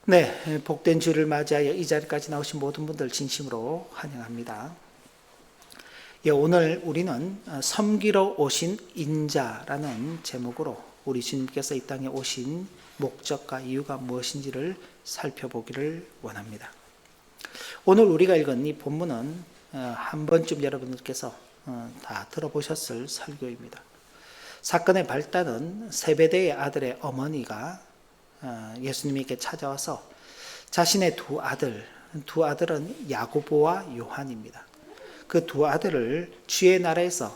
네, 복된 주를 맞이하여 이 자리까지 나오신 모든 분들 진심으로 환영합니다. 예, 오늘 우리는 섬기러 오신 인자라는 제목으로 우리 주님께서 이 땅에 오신 목적과 이유가 무엇인지를 살펴보기를 원합니다. 오늘 우리가 읽은 이 본문은 한 번쯤 여러분들께서 다 들어보셨을 설교입니다. 사건의 발단은 세베대의 아들의 어머니가 예수님에게 찾아와서 자신의 두 아들은 야고보와 요한입니다. 그 두 아들을 주의 나라에서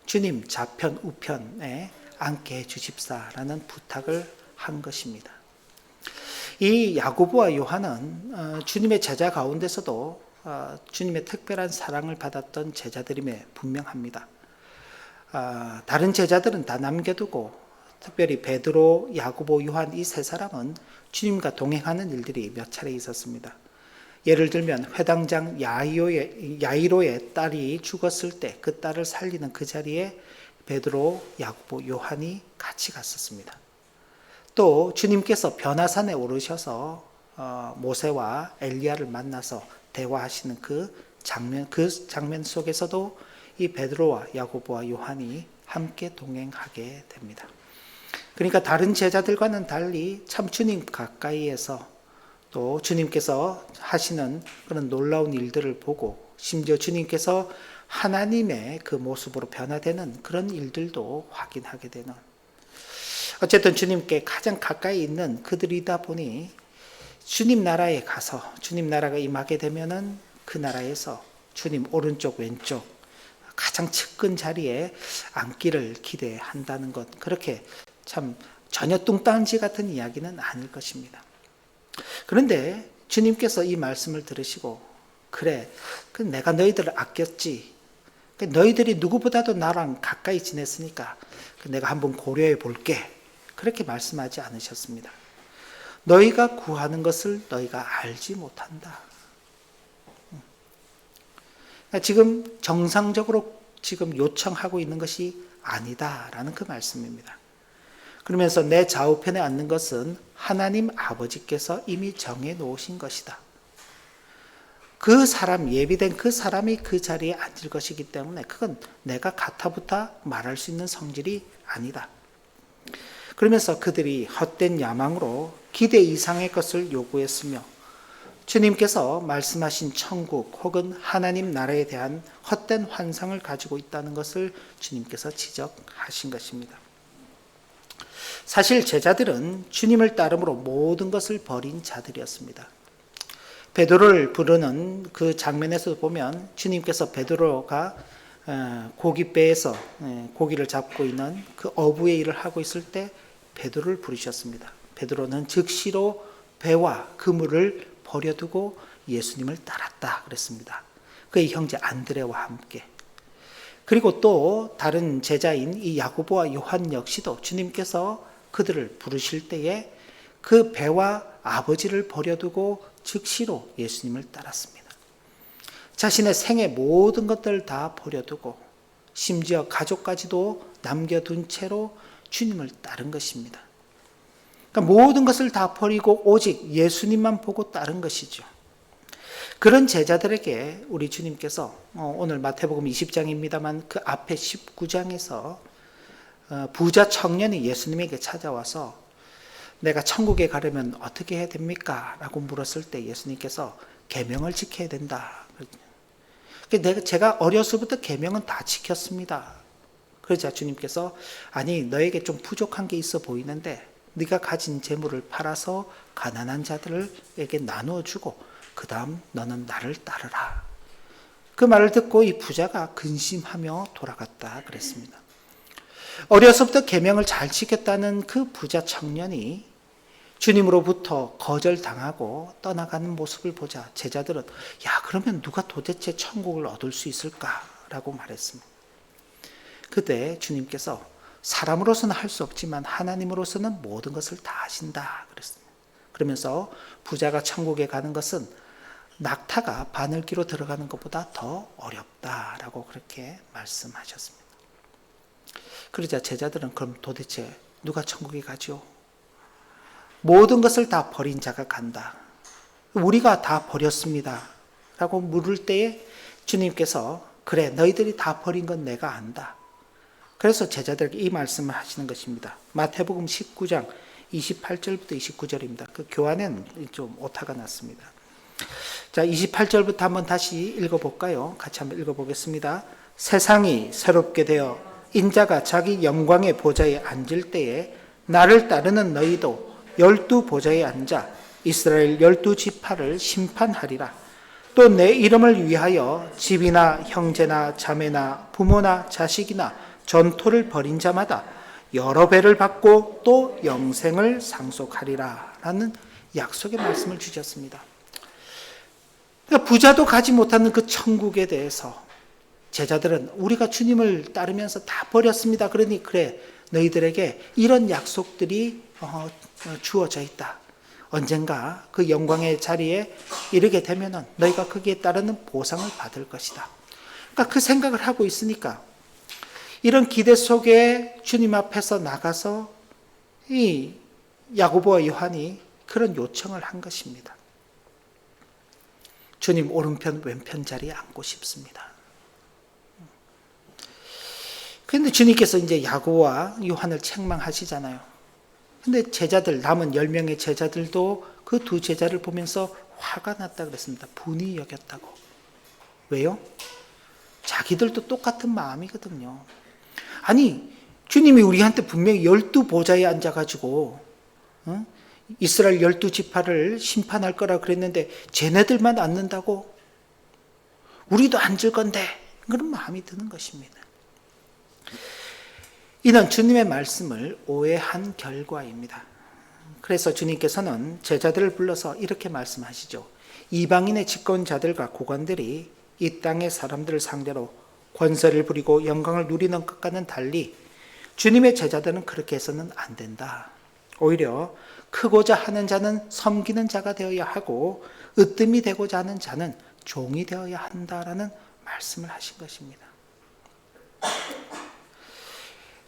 주님 좌편 우편에 앉게 해 주십사라는 부탁을 한 것입니다. 이 야고보와 요한은 주님의 제자 가운데서도 주님의 특별한 사랑을 받았던 제자들임에 분명합니다. 다른 제자들은 다 남겨두고 특별히 베드로, 야고보, 요한 이 세 사람은 주님과 동행하는 일들이 몇 차례 있었습니다. 예를 들면 회당장 야이로의 딸이 죽었을 때 그 딸을 살리는 그 자리에 베드로, 야고보, 요한이 같이 갔었습니다. 또 주님께서 변화산에 오르셔서 모세와 엘리야를 만나서 대화하시는 그 장면 속에서도 이 베드로와 야고보와 요한이 함께 동행하게 됩니다. 그러니까 다른 제자들과는 달리 참 주님 가까이에서 또 주님께서 하시는 그런 놀라운 일들을 보고 심지어 주님께서 하나님의 그 모습으로 변화되는 그런 일들도 확인하게 되는, 어쨌든 주님께 가장 가까이 있는 그들이다 보니 주님 나라에 가서 주님 나라가 임하게 되면은 그 나라에서 주님 오른쪽 왼쪽 가장 측근 자리에 앉기를 기대한다는 것, 그렇게 참 전혀 뚱딴지 같은 이야기는 아닐 것입니다. 그런데 주님께서 이 말씀을 들으시고, 그래, 내가 너희들을 아꼈지, 너희들이 누구보다도 나랑 가까이 지냈으니까 내가 한번 고려해 볼게, 그렇게 말씀하지 않으셨습니다. 너희가 구하는 것을 너희가 알지 못한다. 지금 정상적으로 지금 요청하고 있는 것이 아니다라는 그 말씀입니다. 그러면서 내 좌우편에 앉는 것은 하나님 아버지께서 이미 정해 놓으신 것이다. 그 사람, 예비된 그 사람이 그 자리에 앉을 것이기 때문에 그건 내가 가타부타 말할 수 있는 성질이 아니다. 그러면서 그들이 헛된 야망으로 기대 이상의 것을 요구했으며 주님께서 말씀하신 천국 혹은 하나님 나라에 대한 헛된 환상을 가지고 있다는 것을 주님께서 지적하신 것입니다. 사실 제자들은 주님을 따름으로 모든 것을 버린 자들이었습니다. 베드로를 부르는 그 장면에서 보면 주님께서 베드로가 고깃배에서 고기를 잡고 있는 그 어부의 일을 하고 있을 때 베드로를 부르셨습니다. 베드로는 즉시로 배와 그물을 버려두고 예수님을 따랐다 그랬습니다. 그의 형제 안드레와 함께. 그리고 또 다른 제자인 이 야고보와 요한 역시도 주님께서 그들을 부르실 때에 그 배와 아버지를 버려두고 즉시로 예수님을 따랐습니다. 자신의 생의 모든 것들을 다 버려두고 심지어 가족까지도 남겨둔 채로 주님을 따른 것입니다. 그러니까 모든 것을 다 버리고 오직 예수님만 보고 따른 것이죠. 그런 제자들에게 우리 주님께서 오늘 마태복음 20장입니다만 그 앞에 19장에서 부자 청년이 예수님에게 찾아와서 내가 천국에 가려면 어떻게 해야 됩니까? 라고 물었을 때 예수님께서 계명을 지켜야 된다. 제가 어려서부터 계명은 다 지켰습니다. 그러자 주님께서 아니 너에게 좀 부족한 게 있어 보이는데 네가 가진 재물을 팔아서 가난한 자들에게 나누어 주고 그 다음 너는 나를 따르라. 그 말을 듣고 이 부자가 근심하며 돌아갔다 그랬습니다. 어려서부터 계명을 잘 지켰다는 그 부자 청년이 주님으로부터 거절당하고 떠나가는 모습을 보자 제자들은 야 그러면 누가 도대체 천국을 얻을 수 있을까라고 말했습니다. 그때 주님께서 사람으로서는 할 수 없지만 하나님으로서는 모든 것을 다 하신다 그랬습니다. 그러면서 부자가 천국에 가는 것은 낙타가 바늘기로 들어가는 것보다 더 어렵다라고 그렇게 말씀하셨습니다. 그러자 제자들은 그럼 도대체 누가 천국에 가죠? 모든 것을 다 버린 자가 간다. 우리가 다 버렸습니다. 라고 물을 때에 주님께서 그래, 너희들이 다 버린 건 내가 안다. 그래서 제자들에게 이 말씀을 하시는 것입니다. 마태복음 19장 28절부터 29절입니다. 그 교환에는 좀 오타가 났습니다. 자, 28절부터 한번 다시 읽어볼까요? 같이 한번 읽어보겠습니다. 세상이 새롭게 되어 인자가 자기 영광의 보좌에 앉을 때에 나를 따르는 너희도 12 보좌에 앉아 이스라엘 12지파를 심판하리라. 또 내 이름을 위하여 집이나 형제나 자매나 부모나 자식이나 전토를 벌인 자마다 여러 배를 받고 또 영생을 상속하리라 라는 약속의 말씀을 주셨습니다. 그러니까 부자도 가지 못하는 그 천국에 대해서 제자들은 우리가 주님을 따르면서 다 버렸습니다. 그러니 그래, 너희들에게 이런 약속들이 주어져 있다. 언젠가 그 영광의 자리에 이르게 되면은 너희가 거기에 따르는 보상을 받을 것이다. 그러니까 그 생각을 하고 있으니까 이런 기대 속에 주님 앞에서 나가서 이 야고보와 요한이 그런 요청을 한 것입니다. 주님 오른편 왼편 자리에 앉고 싶습니다. 그런데 주님께서 이제 야고보와 요한을 책망하시잖아요. 근데 제자들, 남은 10명의 제자들도 그 두 제자를 보면서 화가 났다 그랬습니다. 분이 여겼다고. 왜요? 자기들도 똑같은 마음이거든요. 아니, 주님이 우리한테 분명히 12 보좌에 앉아가지고 이스라엘 12지파를 심판할 거라 그랬는데 쟤네들만 앉는다고? 우리도 앉을 건데 그런 마음이 드는 것입니다. 이는 주님의 말씀을 오해한 결과입니다. 그래서 주님께서는 제자들을 불러서 이렇게 말씀하시죠. 이방인의 집권자들과 고관들이 이 땅의 사람들을 상대로 권세를 부리고 영광을 누리는 것과는 달리 주님의 제자들은 그렇게 해서는 안 된다. 오히려 크고자 하는 자는 섬기는 자가 되어야 하고 으뜸이 되고자 하는 자는 종이 되어야 한다라는 말씀을 하신 것입니다.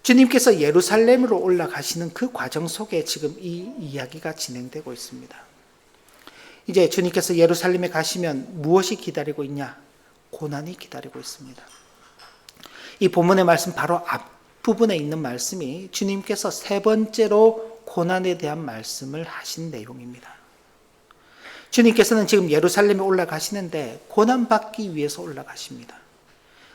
주님께서 예루살렘으로 올라가시는 그 과정 속에 지금 이 이야기가 진행되고 있습니다. 이제 주님께서 예루살렘에 가시면 무엇이 기다리고 있냐? 고난이 기다리고 있습니다. 이 본문의 말씀 바로 앞부분에 있는 말씀이 주님께서 세 번째로 고난에 대한 말씀을 하신 내용입니다. 주님께서는 지금 예루살렘에 올라가시는데 고난받기 위해서 올라가십니다.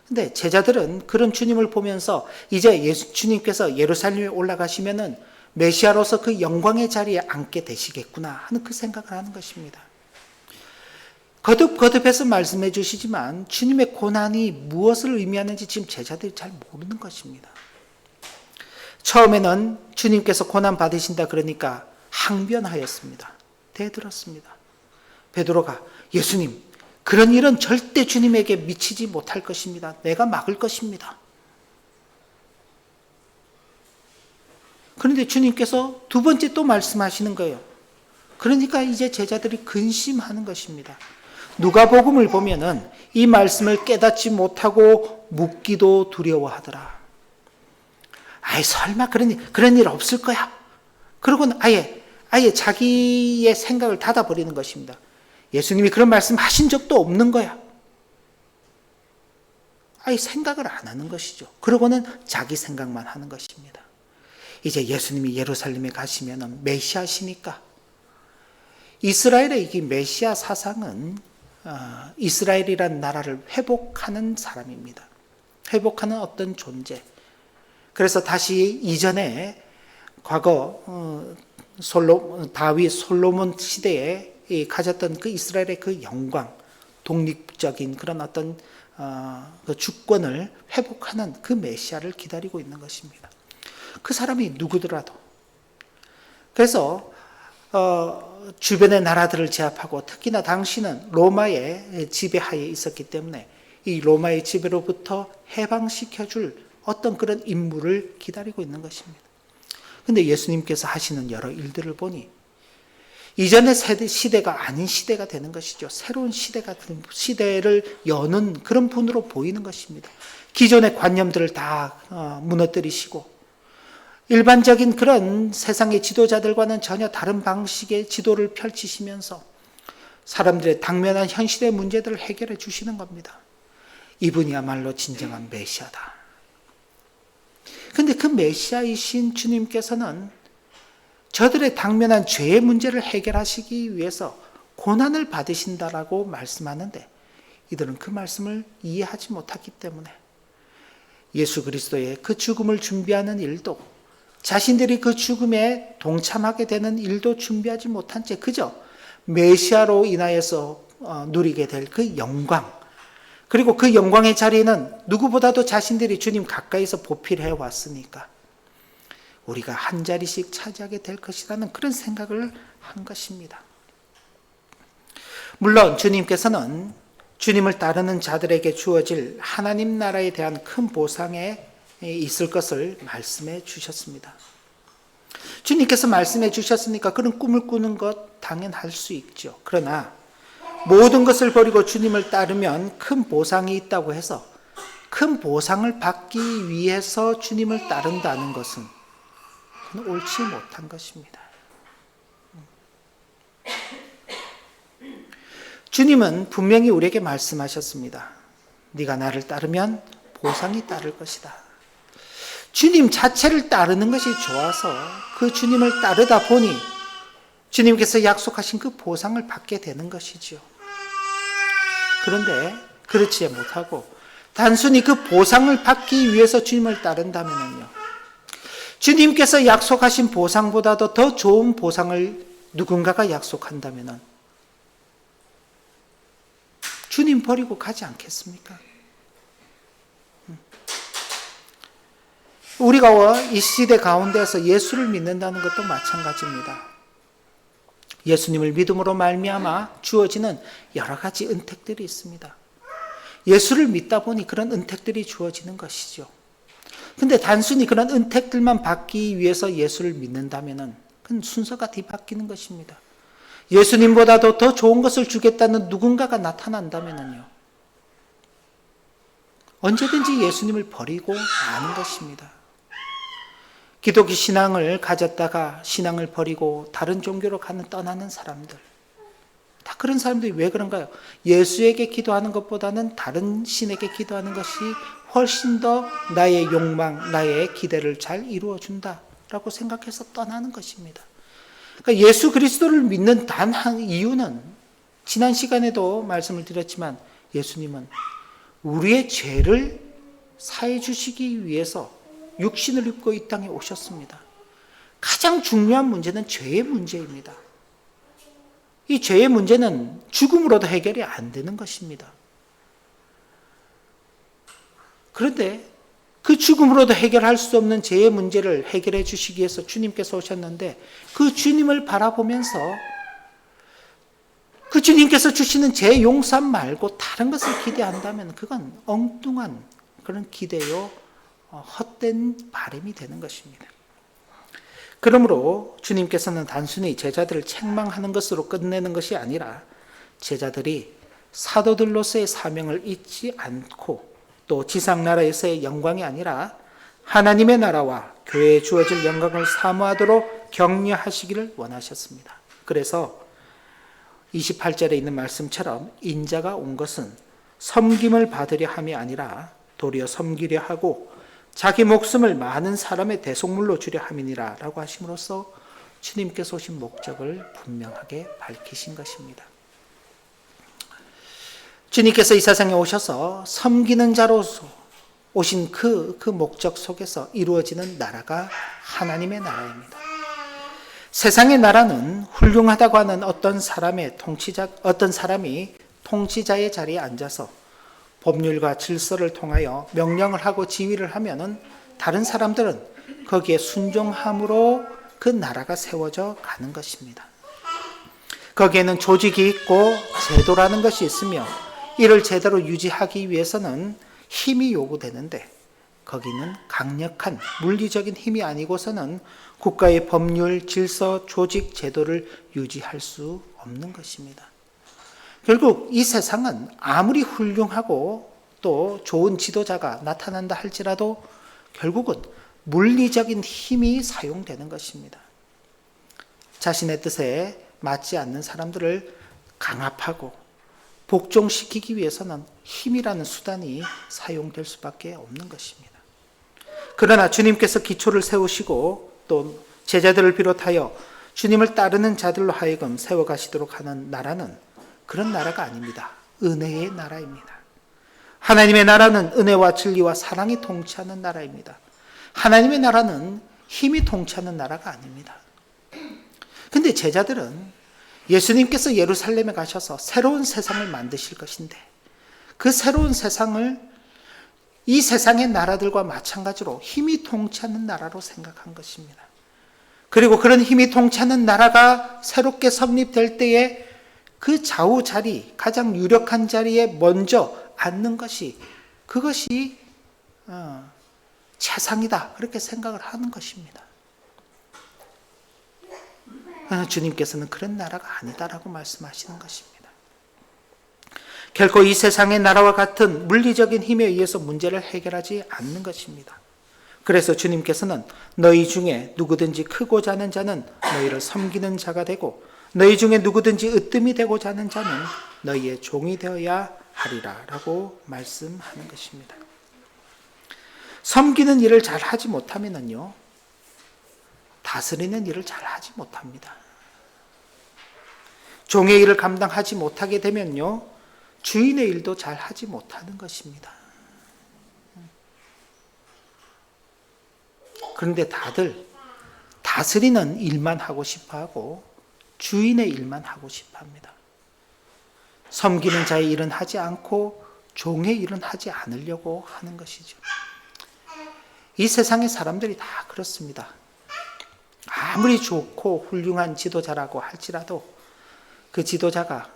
근데 제자들은 그런 주님을 보면서 이제 주님께서 예루살렘에 올라가시면은 메시아로서 그 영광의 자리에 앉게 되시겠구나 하는 그 생각을 하는 것입니다. 거듭거듭해서 말씀해 주시지만 주님의 고난이 무엇을 의미하는지 지금 제자들이 잘 모르는 것입니다. 처음에는 주님께서 고난 받으신다 그러니까 항변하였습니다. 대들었습니다. 베드로가 예수님, 그런 일은 절대 주님에게 미치지 못할 것입니다. 내가 막을 것입니다. 그런데 주님께서 두 번째 또 말씀하시는 거예요. 그러니까 이제 제자들이 근심하는 것입니다. 누가복음을 보면은 이 말씀을 깨닫지 못하고 묻기도 두려워하더라. 아이 설마 그런 일 없을 거야. 그러고는 아예 자기의 생각을 닫아버리는 것입니다. 예수님이 그런 말씀 하신 적도 없는 거야. 아예 생각을 안 하는 것이죠. 그러고는 자기 생각만 하는 것입니다. 이제 예수님이 예루살렘에 가시면 메시아시니까 이스라엘의 이 메시아 사상은 이스라엘이란 나라를 회복하는 사람입니다. 회복하는 어떤 존재. 그래서 다시 이전에 과거 다윗 솔로몬 시대에 가졌던 그 이스라엘의 그 영광, 독립적인 그런 어떤 그 주권을 회복하는 그 메시아를 기다리고 있는 것입니다. 그 사람이 누구더라도. 그래서 주변의 나라들을 제압하고 특히나 당시는 로마의 지배하에 있었기 때문에 이 로마의 지배로부터 해방시켜줄 어떤 그런 인물을 기다리고 있는 것입니다. 그런데 예수님께서 하시는 여러 일들을 보니 이전의 시대가 아닌 시대가 되는 것이죠. 새로운 시대를 여는 그런 분으로 보이는 것입니다. 기존의 관념들을 다 무너뜨리시고 일반적인 그런 세상의 지도자들과는 전혀 다른 방식의 지도를 펼치시면서 사람들의 당면한 현실의 문제들을 해결해 주시는 겁니다. 이분이야말로 진정한 메시아다. 근데 그 메시아이신 주님께서는 저들의 당면한 죄의 문제를 해결하시기 위해서 고난을 받으신다라고 말씀하는데 이들은 그 말씀을 이해하지 못했기 때문에 예수 그리스도의 그 죽음을 준비하는 일도 자신들이 그 죽음에 동참하게 되는 일도 준비하지 못한 채 그저 메시아로 인하여서 누리게 될 그 영광, 그리고 그 영광의 자리는 누구보다도 자신들이 주님 가까이서 보필해 왔으니까 우리가 한 자리씩 차지하게 될 것이라는 그런 생각을 한 것입니다. 물론 주님께서는 주님을 따르는 자들에게 주어질 하나님 나라에 대한 큰 보상에 있을 것을 말씀해 주셨습니다. 주님께서 말씀해 주셨으니까 그런 꿈을 꾸는 것 당연할 수 있죠. 그러나 모든 것을 버리고 주님을 따르면 큰 보상이 있다고 해서 큰 보상을 받기 위해서 주님을 따른다는 것은 옳지 못한 것입니다. 주님은 분명히 우리에게 말씀하셨습니다. 네가 나를 따르면 보상이 따를 것이다. 주님 자체를 따르는 것이 좋아서 그 주님을 따르다 보니 주님께서 약속하신 그 보상을 받게 되는 것이죠. 그런데 그렇지 못하고 단순히 그 보상을 받기 위해서 주님을 따른다면요, 주님께서 약속하신 보상보다도 더 좋은 보상을 누군가가 약속한다면 주님 버리고 가지 않겠습니까? 우리가 이 시대 가운데서 예수를 믿는다는 것도 마찬가지입니다. 예수님을 믿음으로 말미암아 주어지는 여러 가지 은택들이 있습니다. 예수를 믿다 보니 그런 은택들이 주어지는 것이죠. 근데 단순히 그런 은택들만 받기 위해서 예수를 믿는다면 그건 순서가 뒤바뀌는 것입니다. 예수님보다도 더 좋은 것을 주겠다는 누군가가 나타난다면요, 언제든지 예수님을 버리고 마는 것입니다. 기독교 신앙을 가졌다가 신앙을 버리고 다른 종교로 떠나는 사람들, 다 그런 사람들이 왜 그런가요? 예수에게 기도하는 것보다는 다른 신에게 기도하는 것이 훨씬 더 나의 욕망, 나의 기대를 잘 이루어준다라고 생각해서 떠나는 것입니다. 그러니까 예수 그리스도를 믿는 단 한 이유는, 지난 시간에도 말씀을 드렸지만 예수님은 우리의 죄를 사해 주시기 위해서 육신을 입고 이 땅에 오셨습니다. 가장 중요한 문제는 죄의 문제입니다. 이 죄의 문제는 죽음으로도 해결이 안 되는 것입니다. 그런데 그 죽음으로도 해결할 수 없는 죄의 문제를 해결해 주시기 위해서 주님께서 오셨는데, 그 주님을 바라보면서 그 주님께서 주시는 죄 용서 말고 다른 것을 기대한다면 그건 엉뚱한 그런 기대요, 헛된 바람이 되는 것입니다. 그러므로 주님께서는 단순히 제자들을 책망하는 것으로 끝내는 것이 아니라 제자들이 사도들로서의 사명을 잊지 않고 또 지상나라에서의 영광이 아니라 하나님의 나라와 교회에 주어질 영광을 사모하도록 격려하시기를 원하셨습니다. 그래서 28절에 있는 말씀처럼 인자가 온 것은 섬김을 받으려 함이 아니라 도리어 섬기려 하고 자기 목숨을 많은 사람의 대속물로 주려 함이니라 라고 하심으로써 주님께서 오신 목적을 분명하게 밝히신 것입니다. 주님께서 이 세상에 오셔서 섬기는 자로서 오신 그 목적 속에서 이루어지는 나라가 하나님의 나라입니다. 세상의 나라는 훌륭하다고 하는 어떤 사람이 통치자의 자리에 앉아서 법률과 질서를 통하여 명령을 하고 지휘를 하면은 다른 사람들은 거기에 순종함으로 그 나라가 세워져 가는 것입니다. 거기에는 조직이 있고 제도라는 것이 있으며 이를 제대로 유지하기 위해서는 힘이 요구되는데, 거기는 강력한 물리적인 힘이 아니고서는 국가의 법률, 질서, 조직, 제도를 유지할 수 없는 것입니다. 결국 이 세상은 아무리 훌륭하고 또 좋은 지도자가 나타난다 할지라도 결국은 물리적인 힘이 사용되는 것입니다. 자신의 뜻에 맞지 않는 사람들을 강압하고 복종시키기 위해서는 힘이라는 수단이 사용될 수밖에 없는 것입니다. 그러나 주님께서 기초를 세우시고 또 제자들을 비롯하여 주님을 따르는 자들로 하여금 세워가시도록 하는 나라는 그런 나라가 아닙니다. 은혜의 나라입니다. 하나님의 나라는 은혜와 진리와 사랑이 통치하는 나라입니다. 하나님의 나라는 힘이 통치하는 나라가 아닙니다. 근데 제자들은 예수님께서 예루살렘에 가셔서 새로운 세상을 만드실 것인데 그 새로운 세상을 이 세상의 나라들과 마찬가지로 힘이 통치하는 나라로 생각한 것입니다. 그리고 그런 힘이 통치하는 나라가 새롭게 성립될 때에 그 좌우 자리, 가장 유력한 자리에 먼저 앉는 것이 그것이 최상이다 그렇게 생각을 하는 것입니다. 주님께서는 그런 나라가 아니다라고 말씀하시는 것입니다. 결코 이 세상의 나라와 같은 물리적인 힘에 의해서 문제를 해결하지 않는 것입니다. 그래서 주님께서는 너희 중에 누구든지 크고자 하는 자는 너희를 섬기는 자가 되고 너희 중에 누구든지 으뜸이 되고자 하는 자는 너희의 종이 되어야 하리라 라고 말씀하는 것입니다. 섬기는 일을 잘 하지 못하면요 다스리는 일을 잘 하지 못합니다. 종의 일을 감당하지 못하게 되면요 주인의 일도 잘 하지 못하는 것입니다. 그런데 다들 다스리는 일만 하고 싶어하고 주인의 일만 하고 싶어합니다. 섬기는 자의 일은 하지 않고 종의 일은 하지 않으려고 하는 것이죠. 이 세상의 사람들이 다 그렇습니다. 아무리 좋고 훌륭한 지도자라고 할지라도 그 지도자의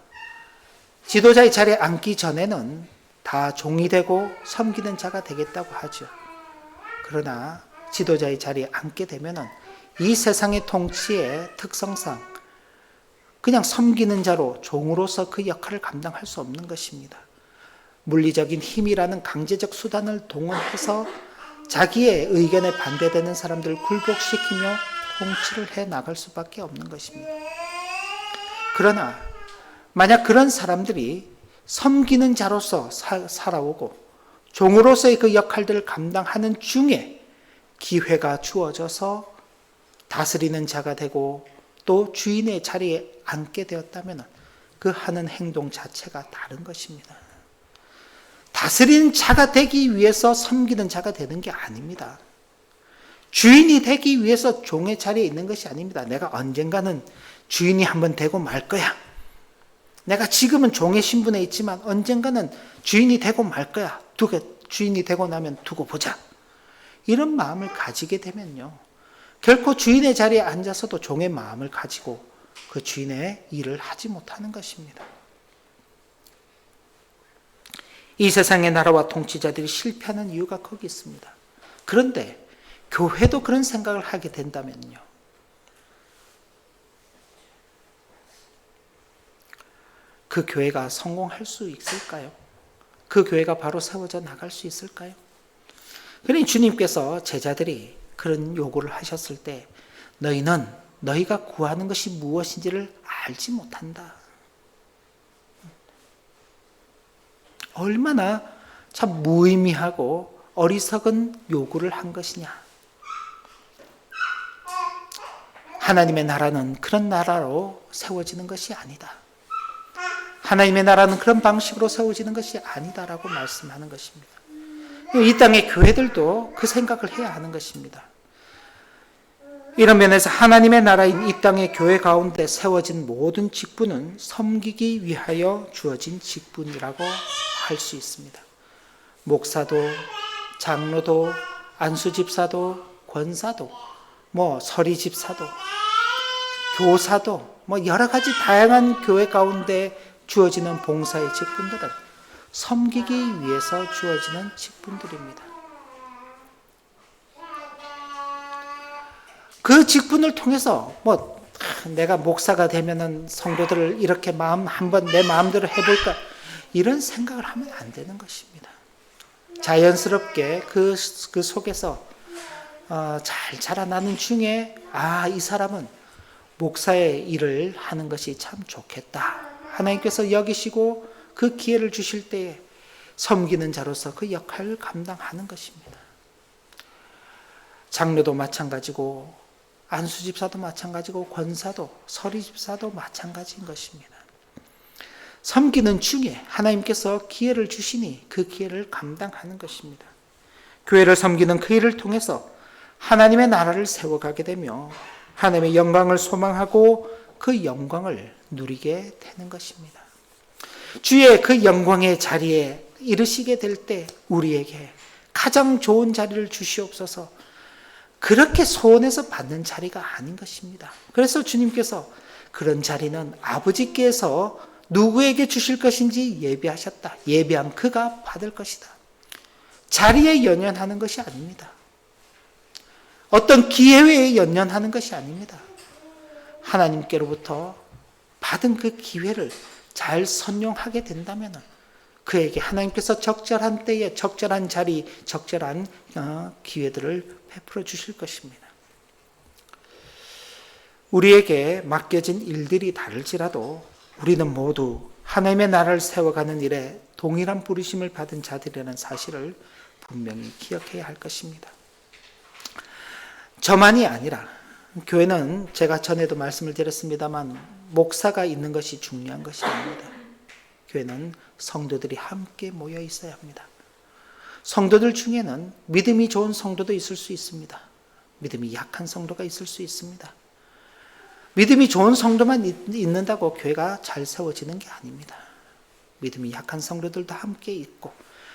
자리에 앉기 전에는 다 종이 되고 섬기는 자가 되겠다고 하죠. 그러나 지도자의 자리에 앉게 되면은 이 세상의 통치의 특성상 그냥 섬기는 자로 종으로서 그 역할을 감당할 수 없는 것입니다. 물리적인 힘이라는 강제적 수단을 동원해서 자기의 의견에 반대되는 사람들을 굴복시키며 통치를 해 나갈 수밖에 없는 것입니다. 그러나 만약 그런 사람들이 섬기는 자로서 살아오고 종으로서의 그 역할들을 감당하는 중에 기회가 주어져서 다스리는 자가 되고 또 주인의 자리에 앉게 되었다면 그 하는 행동 자체가 다른 것입니다. 다스리는 자가 되기 위해서 섬기는 자가 되는 게 아닙니다. 주인이 되기 위해서 종의 자리에 있는 것이 아닙니다. 내가 언젠가는 주인이 한번 되고 말 거야. 내가 지금은 종의 신분에 있지만 언젠가는 주인이 되고 말 거야. 주인이 되고 나면 두고 보자. 이런 마음을 가지게 되면요. 결코 주인의 자리에 앉아서도 종의 마음을 가지고 그 주인의 일을 하지 못하는 것입니다. 이 세상의 나라와 통치자들이 실패하는 이유가 거기 있습니다. 그런데 교회도 그런 생각을 하게 된다면요. 그 교회가 성공할 수 있을까요? 그 교회가 바로 세워져 나갈 수 있을까요? 그러니 주님께서 제자들이 그런 요구를 하셨을 때 너희는 너희가 구하는 것이 무엇인지를 알지 못한다. 얼마나 참 무의미하고 어리석은 요구를 한 것이냐. 하나님의 나라는 그런 나라로 세워지는 것이 아니다. 하나님의 나라는 그런 방식으로 세워지는 것이 아니다라고 말씀하는 것입니다. 이 땅의 교회들도 그 생각을 해야 하는 것입니다. 이런 면에서 하나님의 나라인 이 땅의 교회 가운데 세워진 모든 직분은 섬기기 위하여 주어진 직분이라고 할 수 있습니다. 목사도, 장로도, 안수집사도, 권사도, 서리집사도, 교사도, 여러 가지 다양한 교회 가운데 주어지는 봉사의 직분들은 섬기기 위해서 주어지는 직분들입니다. 그 직분을 통해서 내가 목사가 되면은 성도들을 이렇게 한번 내 마음대로 해볼까 이런 생각을 하면 안 되는 것입니다. 자연스럽게 그 속에서 잘 자라나는 중에 이 사람은 목사의 일을 하는 것이 참 좋겠다. 하나님께서 여기시고 그 기회를 주실 때에 섬기는 자로서 그 역할을 감당하는 것입니다. 장로도 마찬가지고 안수집사도 마찬가지고 권사도 서리집사도 마찬가지인 것입니다. 섬기는 중에 하나님께서 기회를 주시니 그 기회를 감당하는 것입니다. 교회를 섬기는 그 일을 통해서 하나님의 나라를 세워가게 되며 하나님의 영광을 소망하고 그 영광을 누리게 되는 것입니다. 주의 그 영광의 자리에 이르시게 될 때 우리에게 가장 좋은 자리를 주시옵소서. 그렇게 소원해서 받는 자리가 아닌 것입니다. 그래서 주님께서 그런 자리는 아버지께서 누구에게 주실 것인지 예비하셨다. 예비한 그가 받을 것이다. 자리에 연연하는 것이 아닙니다. 어떤 기회에 연연하는 것이 아닙니다. 하나님께로부터 받은 그 기회를 잘 선용하게 된다면 그에게 하나님께서 적절한 때에 적절한 자리, 적절한 기회들을 베풀어 주실 것입니다. 우리에게 맡겨진 일들이 다를지라도 우리는 모두 하나님의 나라를 세워가는 일에 동일한 부르심을 받은 자들이라는 사실을 분명히 기억해야 할 것입니다. 저만이 아니라 교회는 제가 전에도 말씀을 드렸습니다만 목사가 있는 것이 중요한 것이 아닙니다. 교회는 성도들이 함께 모여 있어야 합니다. 성도들 중에는 믿음이 좋은 성도도 있을 수 있습니다. 믿음이 약한 성도가 있을 수 있습니다. 믿음이 좋은 성도만 있는다고 교회가 잘 세워지는 게 아닙니다. 믿음이 약한 성도들도 함께 있고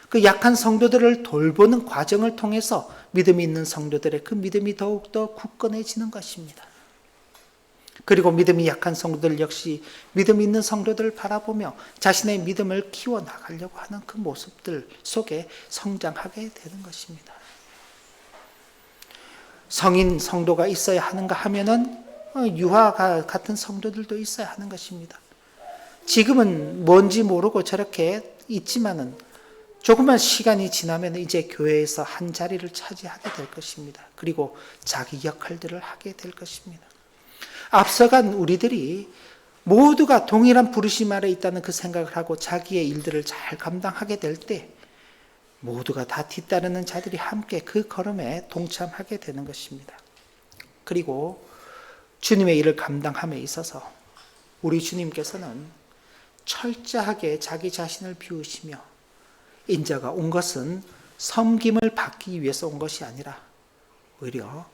그 약한 성도들을 돌보는 과정을 통해서 믿음이 있는 성도들의 그 믿음이 더욱더 굳건해지는 것입니다. 그리고 믿음이 약한 성도들 역시 믿음 있는 성도들을 바라보며 자신의 믿음을 키워나가려고 하는 그 모습들 속에 성장하게 되는 것입니다. 성인 성도가 있어야 하는가 하면은 유아 같은 성도들도 있어야 하는 것입니다. 지금은 뭔지 모르고 저렇게 있지만은 조금만 시간이 지나면 이제 교회에서 한 자리를 차지하게 될 것입니다. 그리고 자기 역할들을 하게 될 것입니다. 앞서간 우리들이 모두가 동일한 부르심 아래 있다는 그 생각을 하고 자기의 일들을 잘 감당하게 될 때 모두가 다 뒤따르는 자들이 함께 그 걸음에 동참하게 되는 것입니다. 그리고 주님의 일을 감당함에 있어서 우리 주님께서는 철저하게 자기 자신을 비우시며 인자가 온 것은 섬김을 받기 위해서 온 것이 아니라 오히려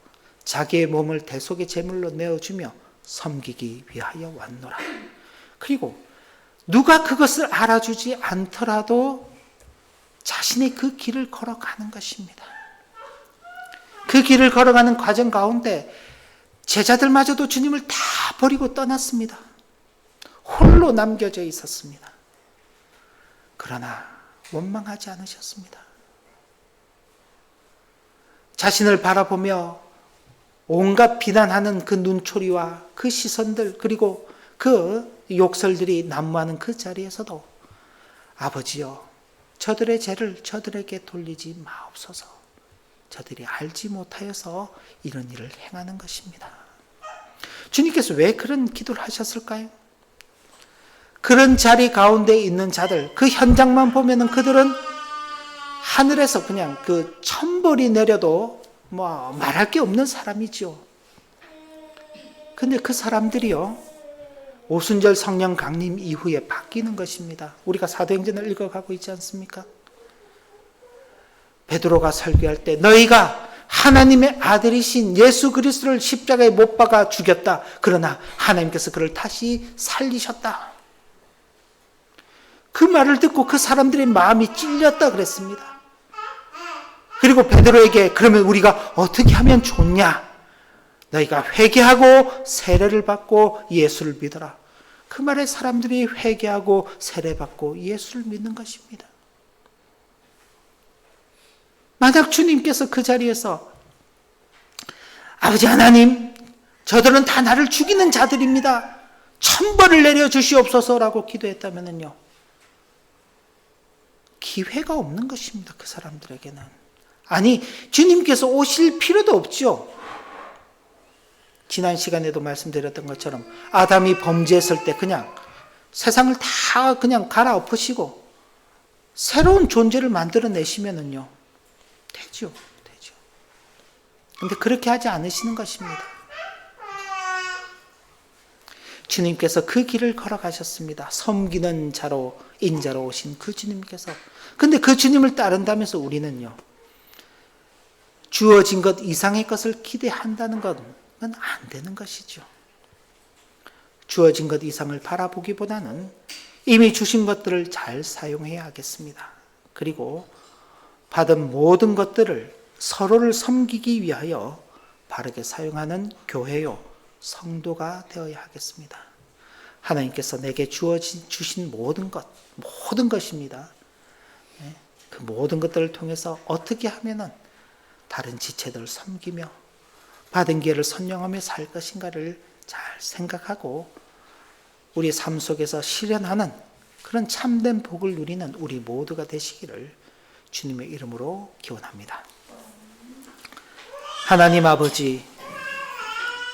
자기의 몸을 대속의 제물로 내어주며 섬기기 위하여 왔노라. 그리고 누가 그것을 알아주지 않더라도 자신이 그 길을 걸어가는 것입니다. 그 길을 걸어가는 과정 가운데 제자들마저도 주님을 다 버리고 떠났습니다. 홀로 남겨져 있었습니다. 그러나 원망하지 않으셨습니다. 자신을 바라보며 온갖 비난하는 그 눈초리와 그 시선들 그리고 그 욕설들이 난무하는 그 자리에서도 아버지여 저들의 죄를 저들에게 돌리지 마옵소서. 저들이 알지 못하여서 이런 일을 행하는 것입니다. 주님께서 왜 그런 기도를 하셨을까요? 그런 자리 가운데 있는 자들, 그 현장만 보면은 그들은 하늘에서 그냥 그 천벌이 내려도 말할 게 없는 사람이죠. 근데 그 사람들이요, 오순절 성령 강림 이후에 바뀌는 것입니다. 우리가 사도행전을 읽어가고 있지 않습니까? 베드로가 설교할 때 너희가 하나님의 아들이신 예수 그리스도를 십자가에 못 박아 죽였다. 그러나 하나님께서 그를 다시 살리셨다. 그 말을 듣고 그 사람들의 마음이 찔렸다 그랬습니다. 그리고 베드로에게 그러면 우리가 어떻게 하면 좋냐? 너희가 회개하고 세례를 받고 예수를 믿어라. 그 말에 사람들이 회개하고 세례받고 예수를 믿는 것입니다. 만약 주님께서 그 자리에서 아버지 하나님, 저들은 다 나를 죽이는 자들입니다. 천벌을 내려 주시옵소서라고 기도했다면요, 기회가 없는 것입니다. 그 사람들에게는 아니, 주님께서 오실 필요도 없죠. 지난 시간에도 말씀드렸던 것처럼 아담이 범죄했을 때 그냥 세상을 다 그냥 갈아엎으시고 새로운 존재를 만들어내시면은요, 되죠. 근데 그렇게 하지 않으시는 것입니다. 주님께서 그 길을 걸어가셨습니다. 섬기는 자로, 인자로 오신 그 주님께서. 근데 그 주님을 따른다면서 우리는요, 주어진 것 이상의 것을 기대한다는 건 안 되는 것이죠. 주어진 것 이상을 바라보기보다는 이미 주신 것들을 잘 사용해야 하겠습니다. 그리고 받은 모든 것들을 서로를 섬기기 위하여 바르게 사용하는 교회요, 성도가 되어야 하겠습니다. 하나님께서 내게 주신 모든 것입니다. 그 모든 것들을 통해서 어떻게 하면은 다른 지체들을 섬기며 받은 기회를 선용하며 살 것인가를 잘 생각하고 우리 삶 속에서 실현하는 그런 참된 복을 누리는 우리 모두가 되시기를 주님의 이름으로 기원합니다. 하나님 아버지,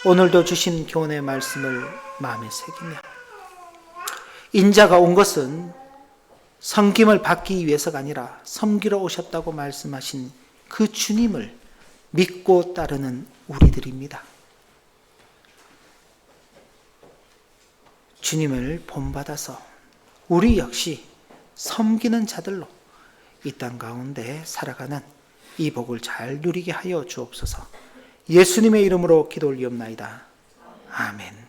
오늘도 주신 교훈의 말씀을 마음에 새기며 인자가 온 것은 섬김을 받기 위해서가 아니라 섬기러 오셨다고 말씀하신 그 주님을 믿고 따르는 우리들입니다. 주님을 본받아서 우리 역시 섬기는 자들로 이 땅 가운데 살아가는 이 복을 잘 누리게 하여 주옵소서. 예수님의 이름으로 기도 올리옵나이다. 아멘.